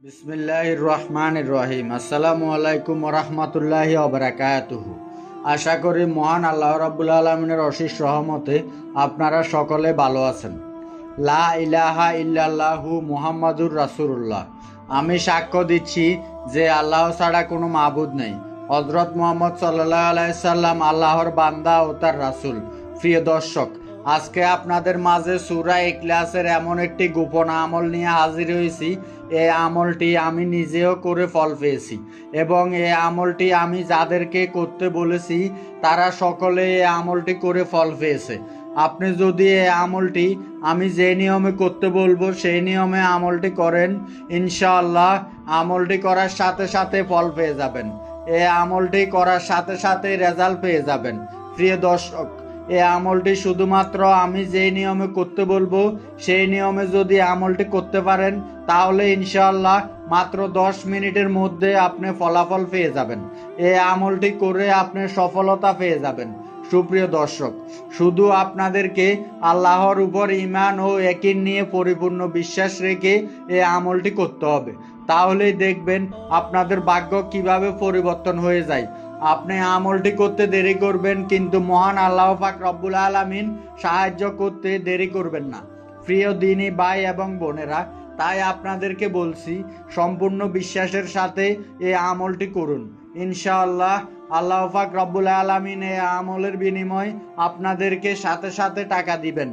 বিসমিল্লাহির রহমানির রহিম। আসসালামু আলাইকুম ওরহমতুল্লাহি ওবারাকাতুহু। আশা করি মহান আল্লাহ রাব্বুল আলামিনের অশেষ রহমতে আপনারা সকলে ভালো আছেন। লা ইলাহা ইল্লাল্লাহু মুহাম্মাদুর রাসূলুল্লাহ। আমি সাক্ষ্য দিচ্ছি যে আল্লাহ ছাড়া কোনো মাবুদ নেই। হযরত মুহাম্মদ সাল্লাল্লাহু আলাইহি সাল্লাম আল্লাহর বান্দা ও তার রাসূল। প্রিয় দর্শক, আজকে আপনাদের মাঝে সূরা ইখলাসের এমন একটি গোপন আমল নিয়ে হাজির হয়েছি। এই আমলটি আমি নিজেও করে ফল পেয়েছি এবং এই আমলটি আমি যাদেরকে করতে বলেছি তারা সকলে এই আমলটি করে ফল পেয়েছে। আপনি যদি এই আমলটি আমি যে নিয়মে করতে বলবো সেই নিয়মে আমলটি করেন, ইনশাআল্লাহ আমলটি করার সাথে সাথে ফল পেয়ে যাবেন। এই আমলটি করার সাথে সাথে রেজাল্ট পেয়ে যাবেন। প্রিয় দর্শক, এই আমলটি শুধুমাত্র আমি যেই নিয়মে করতে বলবো সেই নিয়মে যদি আমলটি করতে পারেন তাহলে ইনশাআল্লাহ মাত্র 10 মিনিটের মধ্যে আপনি ফলাফল পেয়ে যাবেন। এই আমলটি করে আপনি সফলতা পেয়ে যাবেন। সুপ্রিয় দর্শক, শুধু আপনাদেরকে আল্লাহর উপর ঈমান ও ইয়াকিন নিয়ে পরিপূর্ণ বিশ্বাস রেখে এই আমলটি করতে হবে। তাহলেই দেখবেন আপনাদের ভাগ্য কিভাবে পরিবর্তন হয়ে যায়। আপনি আমলটি করতে দেরি করবেন কিন্তু মহান আল্লাহ পাক রব্বুল আলামিন সাহায্য করতে দেরি করবেন না। প্রিয় দিনী ভাই এবং বোনেরা, তাই আপনাদেরকে বলছি সম্পূর্ণ বিশ্বাসের সাথে এই আমলটি করুন। ইনশাআল্লাহ আল্লাহ পাক রব্বুল আলামিন এই আমলের বিনিময় আপনাদেরকে সাথে সাথে টাকা দিবেন।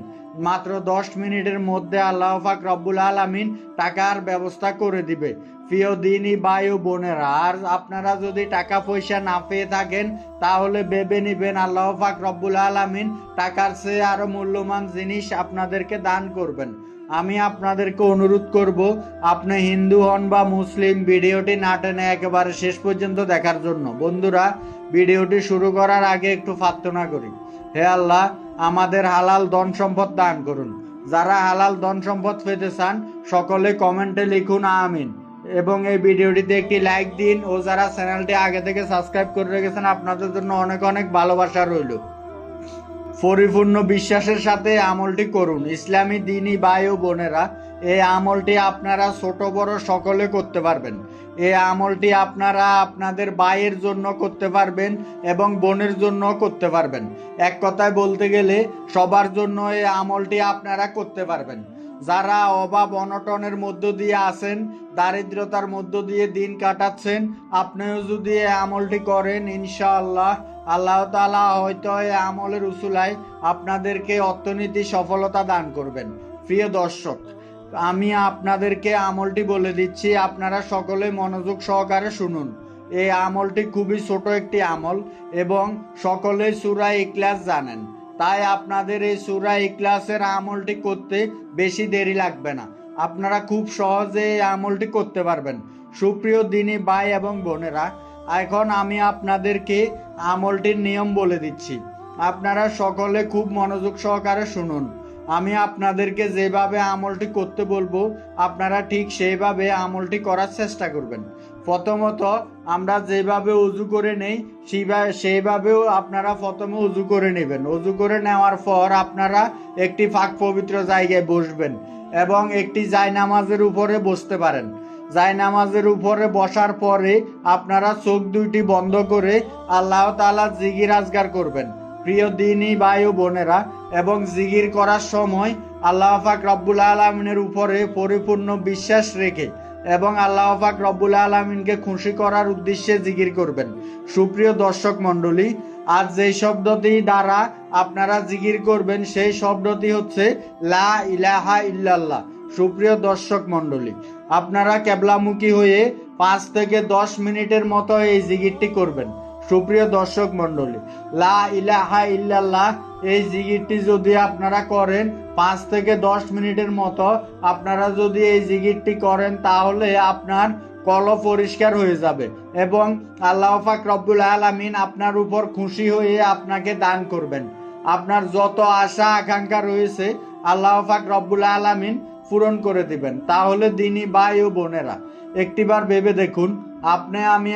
মাত্র 10 মিনিটের মধ্যে আল্লাহ পাক রব্বুল আলামিন টাকার ব্যবস্থা করে দিবে। প্রিয় দিনী ভাই ও বোনেরা, আর আপনারা যদি টাকা পয়সা না পেয়ে থাকেন তাহলে ভেবে নিবেন আল্লাহ পাক রব্বুল আলামিন টাকার চেয়ে আরো মূল্যবান জিনিস আপনাদেরকে দান করবেন। আমি আপনাদেরকে অনুরোধ করব, আপনি হিন্দু হন বা মুসলিম, ভিডিওটি না টেনে একেবারে শেষ পর্যন্ত দেখার জন্য। বন্ধুরা, ভিডিওটি শুরু করার আগে একটু প্রার্থনা করি। হে আল্লাহ, আমাদের হালাল ধন সম্পদ দান করুন। যারা হালাল ধন সম্পদ পেতে চান সকলে কমেন্টে লিখুন আমিন এবং এই ভিডিওটিতে একটি লাইক দিন। ও যারা চ্যানেলটি আগে থেকে সাবস্ক্রাইব করে রেখেছেন আপনাদের জন্য অনেক অনেক ভালোবাসা রইল। পরিপূর্ণ বিশ্বাসের সাথে আমলটি করুন। ইসলামী দিনী ভাই ও বোনেরা, এই আমলটি আপনারা ছোট বড় সকলে করতে পারবেন। এই আমলটি আপনারা আপনাদের ভাইয়ের জন্য করতে পারবেন এবং বোনের জন্য করতে পারবেন। এক কথায় বলতে গেলে সবার জন্য এই আমলটি আপনারা করতে পারবেন। যারা অভাব অনটনের মধ্য দিয়ে আছেন, দারিদ্রতার মধ্য দিয়ে দিন কাটাচ্ছেন, আপনিও যদি এই আমলটি করেন ইনশাআল্লাহ আল্লাহ তাআলা হয়তো এই আমলের উসুলায় আপনাদেরকে অর্থনীতি সফলতা দান করবেন। প্রিয় দর্শক, আমি আপনাদেরকে আমলটি বলে দিচ্ছি, আপনারা সকলে মনোযোগ সহকারে শুনুন। এই আমলটি খুবই ছোট একটি আমল এবং সকলেই সূরা ইখলাস জানেন। তাই আপনাদের এই সূরা ইখলাসের আমলটি করতে বেশি দেরি লাগবে না। আপনারা খুব সহজে এই আমলটি করতে পারবেন। সুপ্রিয় দিনী ভাই এবং বোনেরা, এখন আমি আপনাদেরকে আমলটির নিয়ম বলে দিচ্ছি। আপনারা সকলে খুব মনোযোগ সহকারে শুনুন। আমি আপনাদেরকে যেভাবে আমলটি করতে বলবো আপনারা ঠিক সেইভাবে আমলটি করার চেষ্টা করবেন। প্রথমত আমরা যেভাবে উজু করে নেই সেইভাবেও আপনারা প্রথমে উজু করে নেবেন। উজু করে নেওয়ার পর আপনারা একটি পাক পবিত্র জায়গায় বসবেন এবং একটি জায়নামাজের উপরে বসতে পারেন। জায়নামাজের উপরে বসার পরে আপনারা চোখ দুইটি বন্ধ করে আল্লাহ তাআলা জিকির আজগার করবেন। প্রিয় দিনী ভাই ও বোনেরা, এবং জিকির করার সময় আল্লাহ পাক রব্বুল আলামিনের উপরে পরিপূর্ণ বিশ্বাস রেখে এবং আল্লাহ পাক রব্বুল আলামিনকে খুশি করার উদ্দেশ্যে জিকির করবেন। সুপ্রিয় দর্শক মণ্ডলী, আজ যেই শব্দটি দ্বারা আপনারা জিকির করবেন সেই শব্দটি হচ্ছে লা ইলাহা ইল্লাল্লাহ। সুপ্রিয় দর্শক মণ্ডলী, আপনারা কেবলামুখী হয়ে 5 থেকে 10 মিনিটের মতো এই জিকিরটি করবেন। সুপ্রিয় দর্শক মণ্ডলী, লা ইলাহা ইল্লাল্লাহ এই জিকিরটি যদি আপনারা করেন 5 থেকে 10 মিনিটের মতো আপনারা যদি এই জিকিরটি করেন তাহলে আপনার কলব পরিষ্কার হয়ে যাবে এবং আল্লাহ পাক রব্বুল আলামিন আপনার উপর খুশি হয়ে আপনাকে দান করবেন। আপনার যত আশা আকাঙ্ক্ষা রয়েছে আল্লাহ পাক রব্বুল আলামিন পূরণ করে দিবেন। তাহলে দিনী ভাই ও বোনেরা, একটিবার ভেবে দেখুন আমি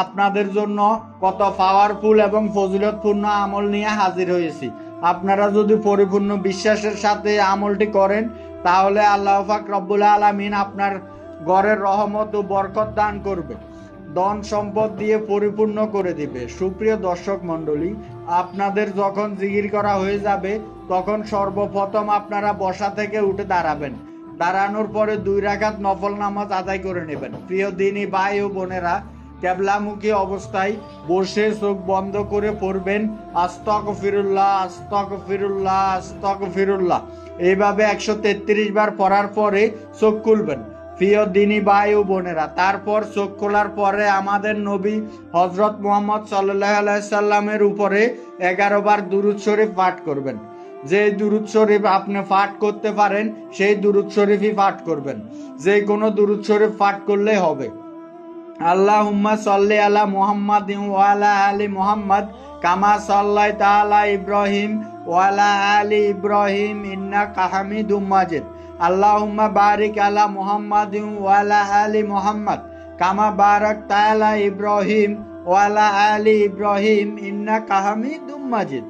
আপনাদের জন্য কত পাওয়ারফুল এবং ফজিলতপূর্ণ আমল নিয়ে হাজির হয়েছি। আপনারা যদি পরিপূর্ণ বিশ্বাসের সাথে আমলটি করেন তাহলে আল্লাহ পাক রব্বুল আলামিন আপনার ঘরের রহমত ও বরকত দান করবে, ধন সম্পদ দিয়ে পরিপূর্ণ করে দিবে। সুপ্রিয় দর্শক মণ্ডলী, আপনাদের যখন জিকির করা হয়ে যাবে তখন সর্বপ্রথম আপনারা বসা থেকে উঠে দাঁড়াবেন। দাঁড়ানোর পরে 2 রাকাত নফল নামাজ আদায় করে নেবেন। প্রিয় দিনী ভাই ও বোনেরা, কেবলামুখী অবস্থায় বসে চোখ বন্ধ করে পড়বেন আস্তাগফিরুল্লাহ আস্তাগফিরুল্লাহ আস্তাগফিরুল্লাহ। এইভাবে 133 বার পড়ার পরে চোখ খুলবেন। প্রিয় দিনী ভাই ও বোনেরা, তারপর চোখ খোলার পরে আমাদের নবী হযরত মুহাম্মদ সাল্লাল্লাহু আলাইহি সাল্লামের উপরে 11 বার দুরূদ শরীফ পাঠ করবেন। যে দুরূদ শরীফ আপনি পাঠ করতে পারেন সেই দুরূদ শরীফই পাঠ করবেন। যে কোনো দুরূদ শরীফ পাঠ করলেই হবে। আল্লাহুম্মা সাল্লি আলা মুহাম্মাদিন ওয়া আলা আলি মুহাম্মাদ কামা সাল্লাইতা আলা ইব্রাহিম ওয়া আলা আলি ইব্রাহিম ইন্নাকা হামিদুম মাজিদ। আল্লাহুম্মা বারিক আলা মুহাম্মাদিন ওয়া আলা আলি মুহাম্মাদ কামা বারাকতা আলা ইব্রাহিম ওয়া আলা আলি ইব্রাহিম ইন্নাকা হামিদুম মাজিদ।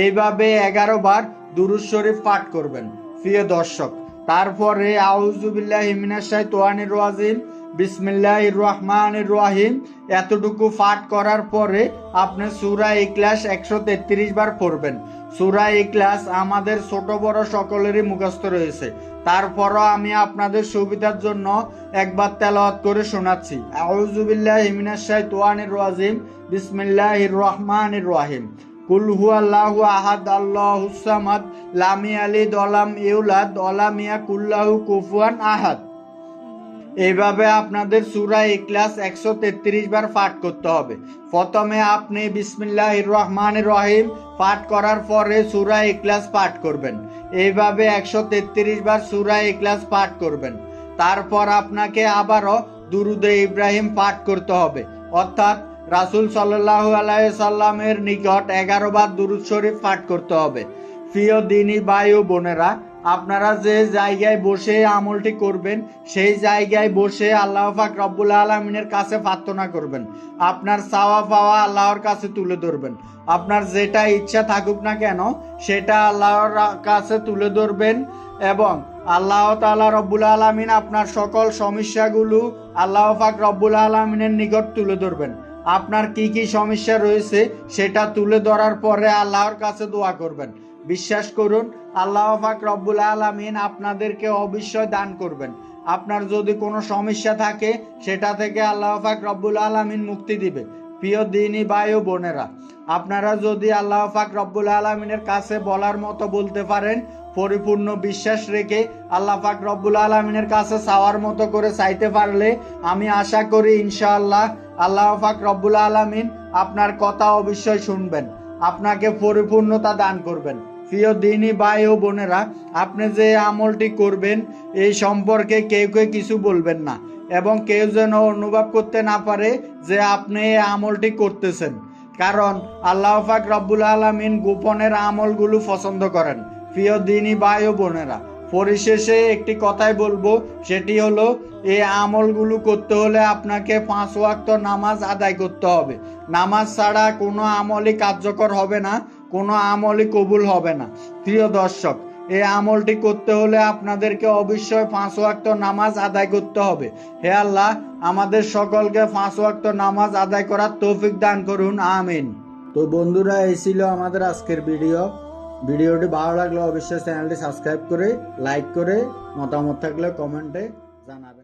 এইভাবে 11 বার দুরূদ শরীফ পাঠ করবেন। প্রিয় দর্শক, তারপরে আউযু বিল্লাহি মিনাশ শাইতানির রাজিম বিসমিল্লাহির রহমানির রহিম এতটুকু পাঠ করার পরে আপনি সূরা ইখলাস 133 বার পড়বেন। সূরা ইখলাস আমাদের ছোট বড় সকলেরই মুখস্থ রয়েছে, তারপরও আমি আপনাদের সুবিধার জন্য একবার তেলাওয়াত করে শোনাচ্ছি। আউযু বিল্লাহি মিনাশ শাইতানির রাজিম বিসমিল্লাহির রহমানির রহিম কুল হুয়াল্লাহু আহাদ আল্লাহুস সামাদ লাম ইয়ালিদ ওয়া লাম ইউলাদ ওয়া লাম ইয়াকুল লাহু কুফুয়ান আহাদ। এইভাবে আপনাদের সূরা ইখলাস 133 বার পাঠ করতে হবে। প্রথমে আপনি বিসমিল্লাহির রহমানির রহিম পাঠ করার পরে সূরা ইখলাস পাঠ করবেন। এইভাবে 133 বার সূরা ইখলাস পাঠ করবেন। তারপর আপনাকে আবারও দুরুদে ইব্রাহিম পাঠ করতে হবে, অর্থাৎ রাসূল সাল্লাল্লাহু আলাইহি সাল্লামের নিকট 11 বার দুরূদ শরীফ পাঠ করতে হবে। প্রিয় দ্বীনী ভাই ও বোনেরা, আপনারা যে জায়গায় বসে আমলটি করবেন সেই জায়গায় বসে আল্লাহ পাক রব্বুল আলামিনের কাছে প্রার্থনা করবেন। আপনার চাওয়া পাওয়া আল্লাহর কাছে তুলে ধরবেন। আপনার যেটা ইচ্ছা থাকুক না কেন সেটা আল্লাহর কাছে তুলে ধরবেন এবং আল্লাহ তাআলা রব্বুল আলামিন আপনার সকল সমস্যাগুলো আল্লাহ পাক রব্বুল আলামিনের নিকট তুলে ধরবেন। আপনার কি কি সমস্যা রয়েছে সেটা তুলে ধরার পরে আল্লাহর কাছে দোয়া করবেন। বিশ্বাস করুন, আল্লাহ পাক রব্বুল আলামিন আপনাদেরকে অবশ্যই দান করবেন। আপনার যদি কোনো সমস্যা থাকে সেটা থেকে আল্লাহ পাক রব্বুল আলামিন মুক্তি দিবে। প্রিয় দ্বীনী ভাই ও বোনেরা, আপনারা যদি আল্লাহ পাক রব্বুল আলামিনের কাছে বলার মতো বলতে পারেন, পরিপূর্ণ বিশ্বাস রেখে আল্লাহ পাক রব্বুল আলামিনের কাছে চাওয়ার মতো করে চাইতে পারলে আমি আশা করি ইনশাআল্লাহ আল্লাহ পাক রব্বুল আলামিন আপনার কথা অবশ্যই শুনবেন, আপনাকে পরিপূর্ণতা দান করবেন। প্রিয় দ্বীনী ভাই ও বোনেরা, আপনি যে আমলটি করবেন এই সম্পর্কে কেউ কিছু বলবেন না এবং কেউ যেন অনুভব করতে না পারে যে আপনি এই আমলটি করতেছেন, কারণ আল্লাহ পাক রব্বুল আলামিন গোপনের আমলগুলো পছন্দ করেন। প্রিয় দ্বীনী ভাই ও বোনেরা, পরিশেষে একটি কথাই বলবো, সেটি হলো এই আমলগুলো করতে হলে আপনাকে 5 ওয়াক্ত নামাজ আদায় করতে হবে। নামাজ ছাড়া কোনো আমলই কার্যকর হবে না, কোনো আমলই কবুল হবে না। প্রিয় দর্শক, এই আমলটি করতে হলে আপনাদেরকে অবশ্যই 5 ওয়াক্ত নামাজ আদায় করতে হবে। হে আল্লাহ, আমাদের সকলকে 5 ওয়াক্ত নামাজ আদায় করার তৌফিক দান করুন, আমিন। তো বন্ধুরা, এই ছিল আমাদের আজকের ভিডিওটি ভালো লাগলে অবশ্যই চ্যানেলটি সাবস্ক্রাইব করে লাইক করে মতামত থাকলে কমেন্টে জানাবেন।